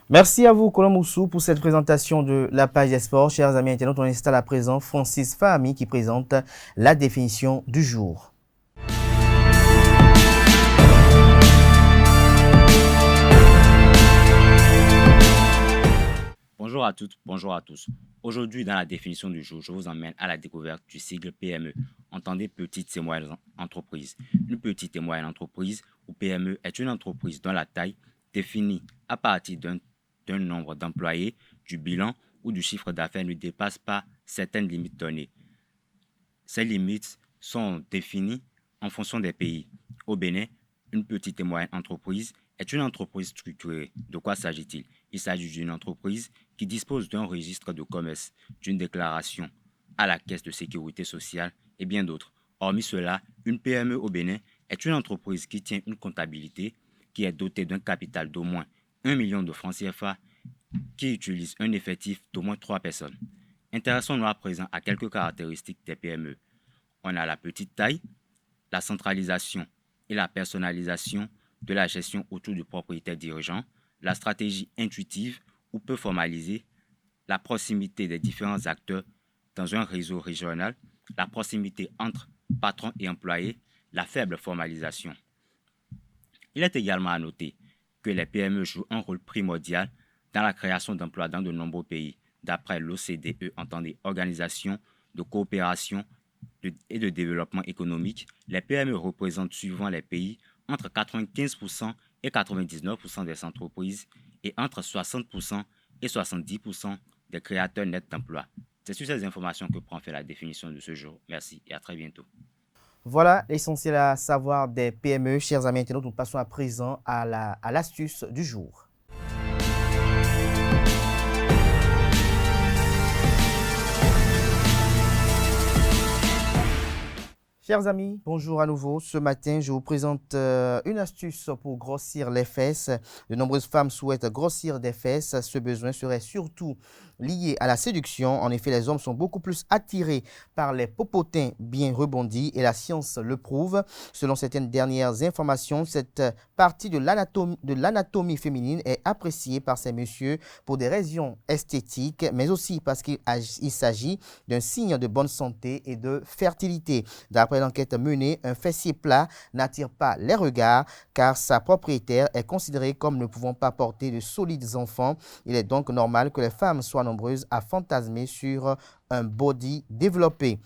Merci à vous, Colombe Oussou, pour cette présentation de la page des sports. Chers amis internautes, on installe à présent Francis Fahami qui présente la définition du jour. Bonjour à toutes, bonjour à tous. Aujourd'hui, dans la définition du jour, je vous emmène à la découverte du sigle PME. Entendez petites et moyennes entreprises. Une petite et moyenne entreprise ou PME est une entreprise dont la taille définie à partir d'un nombre d'employés, du bilan ou du chiffre d'affaires ne dépasse pas certaines limites données. Ces limites sont définies en fonction des pays. Au Bénin, une petite et moyenne entreprise est une entreprise structurée. De quoi s'agit-il? Il s'agit d'une entreprise qui dispose d'un registre de commerce, d'une déclaration à la caisse de sécurité sociale et bien d'autres. Hormis cela, une PME au Bénin est une entreprise qui tient une comptabilité, qui est dotée d'un capital d'au moins 1 million de francs CFA, qui utilise un effectif d'au moins 3 personnes. Intéressons-nous à présent à quelques caractéristiques des PME. On a la petite taille, la centralisation et la personnalisation de la gestion autour du propriétaire dirigeant, la stratégie intuitive ou peu formalisée, la proximité des différents acteurs dans un réseau régional, la proximité entre patrons et employés, la faible formalisation. Il est également à noter que les PME jouent un rôle primordial dans la création d'emplois dans de nombreux pays. D'après l'OCDE, entendez Organisation de coopération et de développement économique, les PME représentent suivant les pays entre 95% et 99% des entreprises et entre 60% et 70% des créateurs nets d'emploi. C'est sur ces informations que prend fait la définition de ce jour. Merci et à très bientôt. Voilà l'essentiel à savoir des PME. Chers amis internautes, nous passons à présent à l'astuce du jour. Chers amis, bonjour à nouveau. Ce matin, je vous présente une astuce pour grossir les fesses. De nombreuses femmes souhaitent grossir des fesses. Ce besoin serait surtout lié à la séduction. En effet, les hommes sont beaucoup plus attirés par les popotins bien rebondis et la science le prouve. Selon certaines dernières informations, cette partie de l'anatomie féminine est appréciée par ces messieurs pour des raisons esthétiques, mais aussi parce qu'il s'agit d'un signe de bonne santé et de fertilité. D'après l'enquête menée, un fessier plat n'attire pas les regards car sa propriétaire est considérée comme ne pouvant pas porter de solides enfants. Il est donc normal que les femmes soient nombreuses à fantasmer sur un body développé.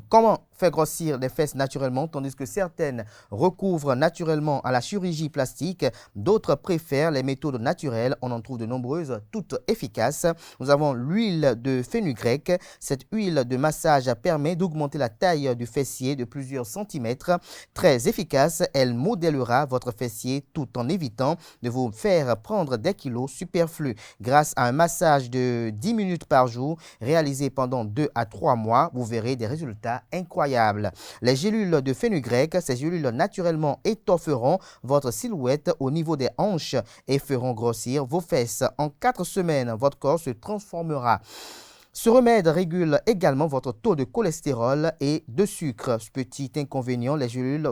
Comment faire grossir les fesses naturellement, tandis que certaines recouvrent naturellement à la chirurgie plastique, d'autres préfèrent les méthodes naturelles. On en trouve de nombreuses, toutes efficaces. Nous avons l'huile de fenugrec. Cette huile de massage permet d'augmenter la taille du fessier de plusieurs centimètres. Très efficace, elle modélera votre fessier tout en évitant de vous faire prendre des kilos superflus. Grâce à un massage de 10 minutes par jour, réalisé pendant 2 à 3 mois, vous verrez des résultats incroyables. Les gélules de fenugrec, ces gélules naturellement étofferont votre silhouette au niveau des hanches et feront grossir vos fesses. En 4 semaines, votre corps se transformera. Ce remède régule également votre taux de cholestérol et de sucre. Ce petit inconvénient, les gélules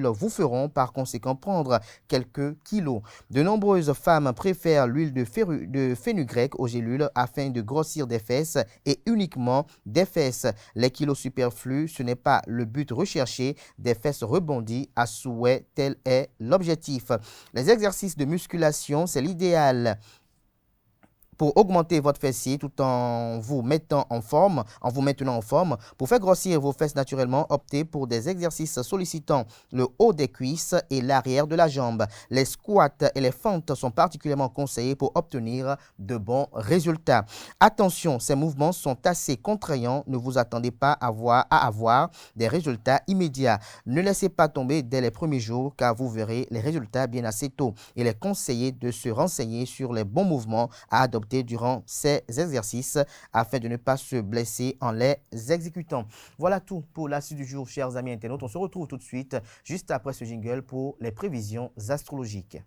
vous feront par conséquent prendre quelques kilos. De nombreuses femmes préfèrent l'huile de fenugrec aux gélules afin de grossir des fesses et uniquement des fesses. Les kilos superflus, ce n'est pas le but recherché. Des fesses rebondies à souhait, tel est l'objectif. Les exercices de musculation, c'est l'idéal pour augmenter votre fessier tout en vous maintenant en forme. Pour faire grossir vos fesses naturellement, optez pour des exercices sollicitant le haut des cuisses et l'arrière de la jambe. Les squats et les fentes sont particulièrement conseillés pour obtenir de bons résultats. Attention, ces mouvements sont assez contraignants. Ne vous attendez pas à avoir des résultats immédiats. Ne laissez pas tomber dès les premiers jours car vous verrez les résultats bien assez tôt. Il est conseillé de se renseigner sur les bons mouvements à adopter durant ces exercices afin de ne pas se blesser en les exécutant. Voilà tout pour l'astuce du jour, chers amis internautes. On se retrouve tout de suite, juste après ce jingle, pour les prévisions astrologiques.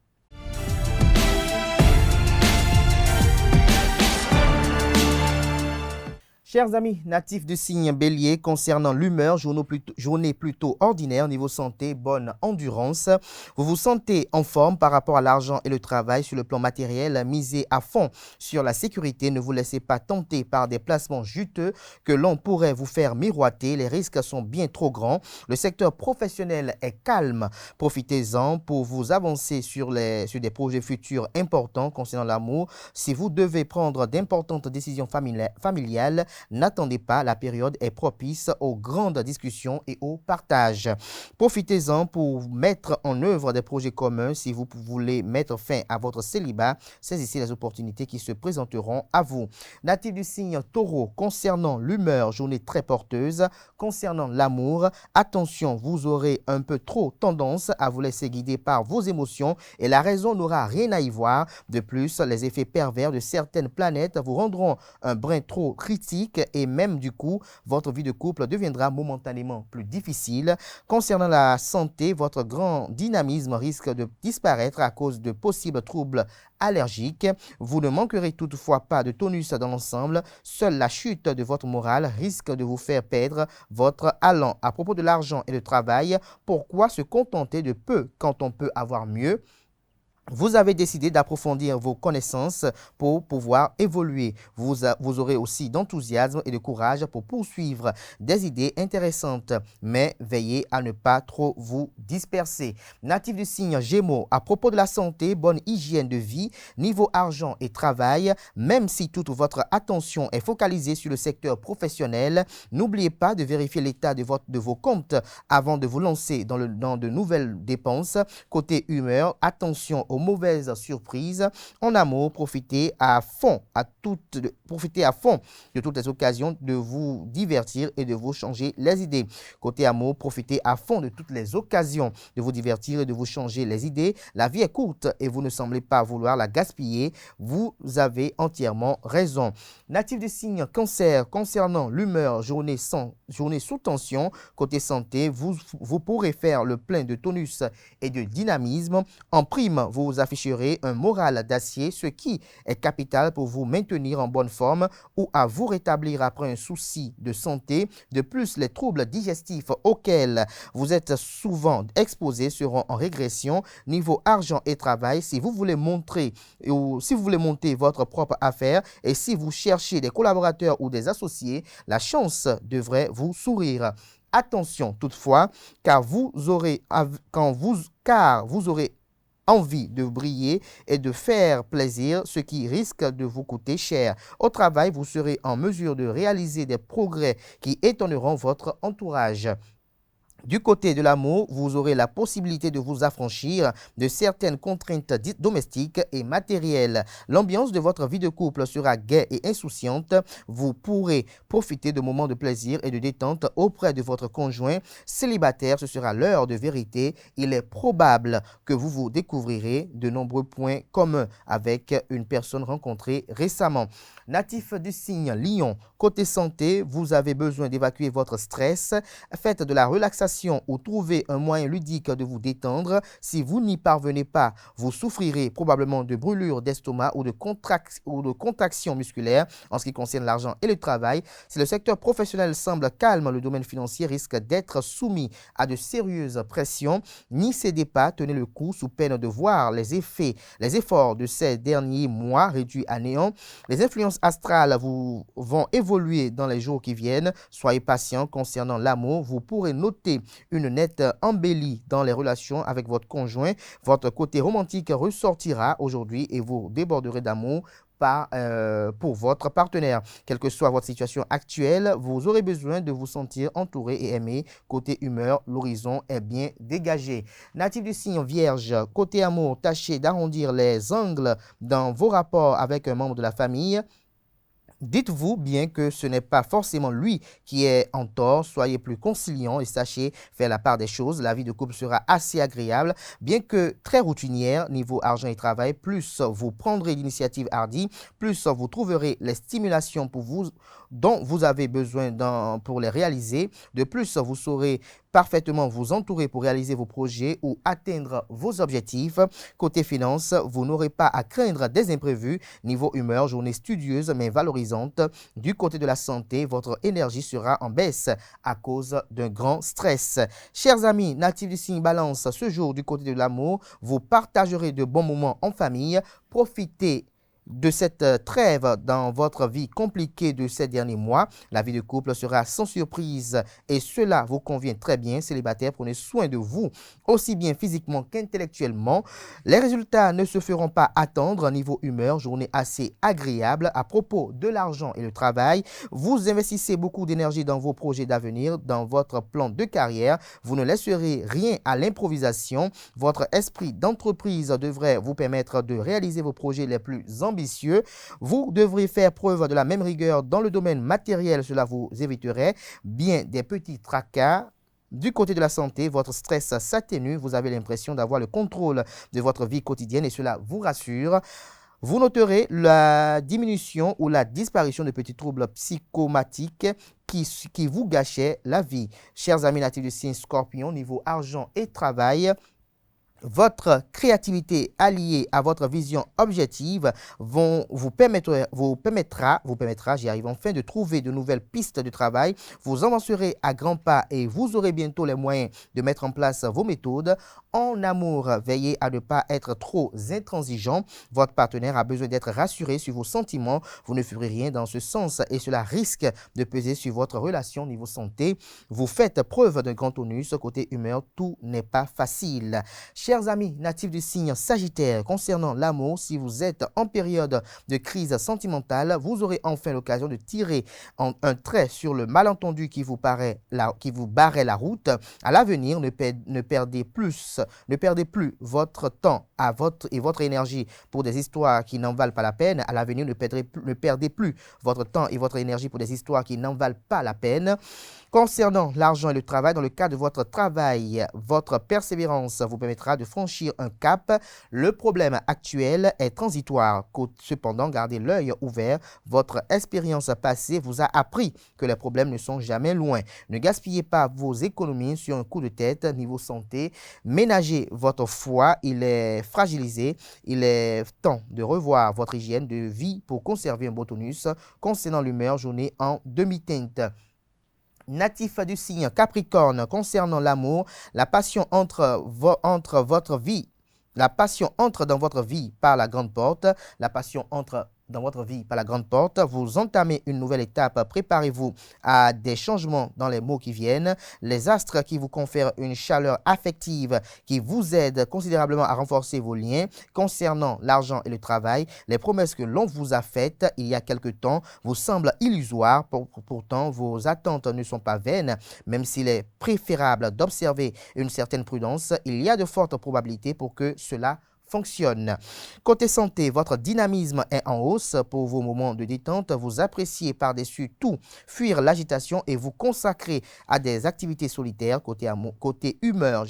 Chers amis natifs du signe bélier, concernant l'humeur, journée plutôt ordinaire, niveau santé, bonne endurance. Vous vous sentez en forme par rapport à l'argent et le travail. Sur le plan matériel, misez à fond sur la sécurité. Ne vous laissez pas tenter par des placements juteux que l'on pourrait vous faire miroiter. Les risques sont bien trop grands. Le secteur professionnel est calme. Profitez-en pour vous avancer sur des projets futurs importants concernant l'amour. Si vous devez prendre d'importantes décisions familiales, n'attendez pas, la période est propice aux grandes discussions et au partage. Profitez-en pour mettre en œuvre des projets communs. Si vous voulez mettre fin à votre célibat, saisissez les opportunités qui se présenteront à vous. Natif du signe taureau, concernant l'humeur, journée très porteuse. Concernant l'amour, attention, vous aurez un peu trop tendance à vous laisser guider par vos émotions et la raison n'aura rien à y voir. De plus, les effets pervers de certaines planètes vous rendront un brin trop critique et même du coup, votre vie de couple deviendra momentanément plus difficile. Concernant la santé, votre grand dynamisme risque de disparaître à cause de possibles troubles allergiques. Vous ne manquerez toutefois pas de tonus dans l'ensemble. Seule la chute de votre morale risque de vous faire perdre votre allant. À propos de l'argent et du travail, pourquoi se contenter de peu quand on peut avoir mieux? Vous avez décidé d'approfondir vos connaissances pour pouvoir évoluer. Vous aurez aussi d'enthousiasme et de courage pour poursuivre des idées intéressantes, mais veillez à ne pas trop vous disperser. Natif du signe Gémeaux, à propos de la santé, bonne hygiène de vie, niveau argent et travail, même si toute votre attention est focalisée sur le secteur professionnel, n'oubliez pas de vérifier l'état de vos comptes avant de vous lancer dans de nouvelles dépenses. Côté humeur, attention aux mauvaises surprises. En amour, profitez à fond de toutes les occasions de vous divertir et de vous changer les idées. Côté amour, profitez à fond de toutes les occasions de vous divertir et de vous changer les idées. La vie est courte et vous ne semblez pas vouloir la gaspiller. Vous avez entièrement raison. Natif du signe Cancer, concernant l'humeur, journée sous tension. Côté santé, vous pourrez faire le plein de tonus et de dynamisme. En prime, vous afficherez un moral d'acier, ce qui est capital pour vous maintenir en bonne forme ou à vous rétablir après un souci de santé. De plus, les troubles digestifs auxquels vous êtes souvent exposés seront en régression. Niveau argent et travail, si vous voulez monter votre propre affaire et si vous cherchez des collaborateurs ou des associés, la chance devrait vous sourire. Attention toutefois, car vous aurez envie de briller et de faire plaisir, ce qui risque de vous coûter cher. Au travail, vous serez en mesure de réaliser des progrès qui étonneront votre entourage. Du côté de l'amour, vous aurez la possibilité de vous affranchir de certaines contraintes domestiques et matérielles. L'ambiance de votre vie de couple sera gaie et insouciante. Vous pourrez profiter de moments de plaisir et de détente auprès de votre conjoint. Célibataire, ce sera l'heure de vérité. Il est probable que vous vous découvrirez de nombreux points communs avec une personne rencontrée récemment. Natif du signe Lion, côté santé, vous avez besoin d'évacuer votre stress. Faites de la relaxation ou trouvez un moyen ludique de vous détendre. Si vous n'y parvenez pas, vous souffrirez probablement de brûlures d'estomac ou de contractions musculaires en ce qui concerne l'argent et le travail. Si le secteur professionnel semble calme, le domaine financier risque d'être soumis à de sérieuses pressions. N'y cédez pas, tenez le coup sous peine de voir les efforts de ces derniers mois réduits à néant. Les influences astrales vont évoluer dans les jours qui viennent. Soyez patient concernant l'amour. Vous pourrez noter une nette embellie dans les relations avec votre conjoint. Votre côté romantique ressortira aujourd'hui et vous déborderez d'amour pour votre partenaire. Quelle que soit votre situation actuelle, vous aurez besoin de vous sentir entouré et aimé. Côté humeur, l'horizon est bien dégagé. Natif du signe Vierge, côté amour, tâchez d'arrondir les angles dans vos rapports avec un membre de la famille. Dites-vous bien que ce n'est pas forcément lui qui est en tort. Soyez plus conciliant et sachez faire la part des choses. La vie de couple sera assez agréable, bien que très routinière. Niveau argent et travail, plus vous prendrez d'initiatives hardies, plus vous trouverez les stimulations dont vous avez besoin pour les réaliser. De plus, vous saurez parfaitement vous entourer pour réaliser vos projets ou atteindre vos objectifs. Côté finance, vous n'aurez pas à craindre des imprévus. Niveau humeur, journée studieuse mais valorisante. Du côté de la santé, votre énergie sera en baisse à cause d'un grand stress. Chers amis, natifs du signe Balance, ce jour du côté de l'amour, vous partagerez de bons moments en famille. Profitez de cette trêve dans votre vie compliquée de ces derniers mois. La vie de couple sera sans surprise et cela vous convient très bien. Célibataire, prenez soin de vous, aussi bien physiquement qu'intellectuellement. Les résultats ne se feront pas attendre. Niveau humeur, journée assez agréable. À propos de l'argent et le travail, vous investissez beaucoup d'énergie dans vos projets d'avenir, dans votre plan de carrière. Vous ne laisserez rien à l'improvisation. Votre esprit d'entreprise devrait vous permettre de réaliser vos projets les plus ambitieux. Vous devrez faire preuve de la même rigueur dans le domaine matériel. Cela vous éviterait bien des petits tracas. Du côté de la santé, votre stress s'atténue. Vous avez l'impression d'avoir le contrôle de votre vie quotidienne et cela vous rassure. Vous noterez la diminution ou la disparition de petits troubles psychomatiques qui vous gâchaient la vie. Chers amis natifs du signe Scorpion, niveau argent et travail, Votre créativité alliée à votre vision objective vous permettra, j'y arrive enfin, de trouver de nouvelles pistes de travail. Vous avancerez à grands pas et vous aurez bientôt les moyens de mettre en place vos méthodes. En amour, veillez à ne pas être trop intransigeant. Votre partenaire a besoin d'être rassuré sur vos sentiments. Vous ne ferez rien dans ce sens et cela risque de peser sur votre relation niveau santé. Vous faites preuve d'un grand tonus. Côté humeur, tout n'est pas facile. Chers amis natifs du signe Sagittaire, concernant l'amour, si vous êtes en période de crise sentimentale, vous aurez enfin l'occasion de tirer un trait sur le malentendu qui vous barrait la route. À l'avenir, ne perdez plus votre temps et votre énergie pour des histoires qui n'en valent pas la peine. À l'avenir, ne perdez plus votre temps et votre énergie pour des histoires qui n'en valent pas la peine. Concernant l'argent et le travail, dans le cas de votre travail, votre persévérance vous permettra de franchir un cap. Le problème actuel est transitoire. Cependant, gardez l'œil ouvert. Votre expérience passée vous a appris que les problèmes ne sont jamais loin. Ne gaspillez pas vos économies sur un coup de tête. Niveau santé, ménagez votre foie. Il est fragilisé. Il est temps de revoir votre hygiène de vie pour conserver un bon tonus. Concernant l'humeur, journée en demi-teinte. Natif du signe Capricorne, concernant l'amour, la passion entre dans votre vie par la grande porte. Vous entamez une nouvelle étape. Préparez-vous à des changements dans les mots qui viennent. Les astres qui vous confèrent une chaleur affective qui vous aide considérablement à renforcer vos liens. Concernant l'argent et le travail, les promesses que l'on vous a faites il y a quelque temps vous semblent illusoires. Pourtant, vos attentes ne sont pas vaines. Même s'il est préférable d'observer une certaine prudence, il y a de fortes probabilités pour que cela fonctionne. Côté santé, votre dynamisme est en hausse pour vos moments de détente. Vous appréciez par-dessus tout fuir l'agitation et vous consacrer à des activités solitaires. Côté humeur,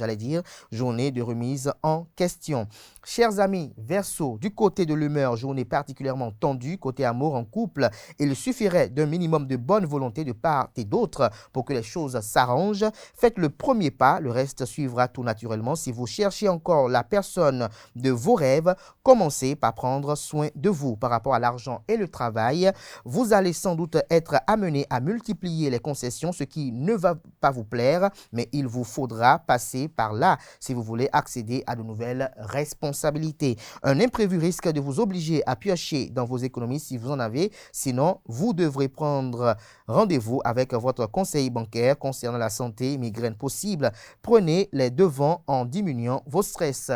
journée de remise en question. Chers amis Verseau, du côté de l'humeur, journée particulièrement tendue. Côté amour en couple, il suffirait d'un minimum de bonne volonté de part et d'autre pour que les choses s'arrangent. Faites le premier pas, le reste suivra tout naturellement. Si vous cherchez encore la personne de vos rêves, commencez par prendre soin de vous. Par rapport à l'argent et le travail, vous allez sans doute être amené à multiplier les concessions, ce qui ne va pas vous plaire, mais il vous faudra passer par là si vous voulez accéder à de nouvelles responsabilités. Un imprévu risque de vous obliger à piocher dans vos économies si vous en avez, sinon vous devrez prendre rendez-vous avec votre conseiller bancaire. Concernant la santé, migraine possible, prenez les devants en diminuant vos stress.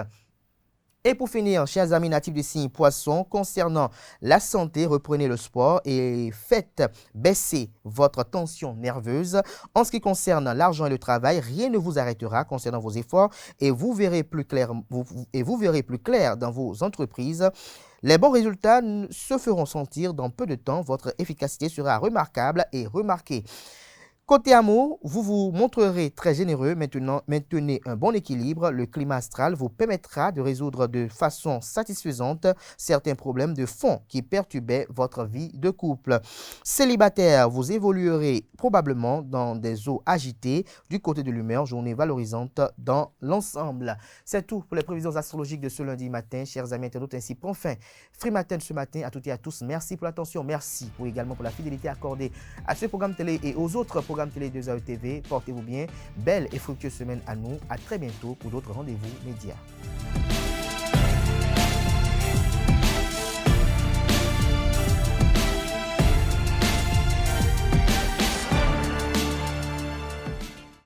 Et pour finir, chers amis natifs du signe Poisson, concernant la santé, reprenez le sport et faites baisser votre tension nerveuse. En ce qui concerne l'argent et le travail, rien ne vous arrêtera concernant vos efforts et vous verrez plus clair dans vos entreprises. Les bons résultats se feront sentir dans peu de temps. Votre efficacité sera remarquable et remarquée. Côté amour, vous vous montrerez très généreux. Maintenez un bon équilibre. Le climat astral vous permettra de résoudre de façon satisfaisante certains problèmes de fond qui perturbaient votre vie de couple. Célibataire, vous évoluerez probablement dans des eaux agitées. Du côté de l'humeur, journée valorisante dans l'ensemble. C'est tout pour les prévisions astrologiques de ce lundi matin. Chers amis internautes, ainsi prend fin Free Matin ce matin. À toutes et à tous, merci pour l'attention. Merci également pour la fidélité accordée à ce programme télé et aux autres programmes télé 2AE TV. Portez-vous bien. Belle et fructueuse semaine à nous. À très bientôt pour d'autres rendez-vous médias.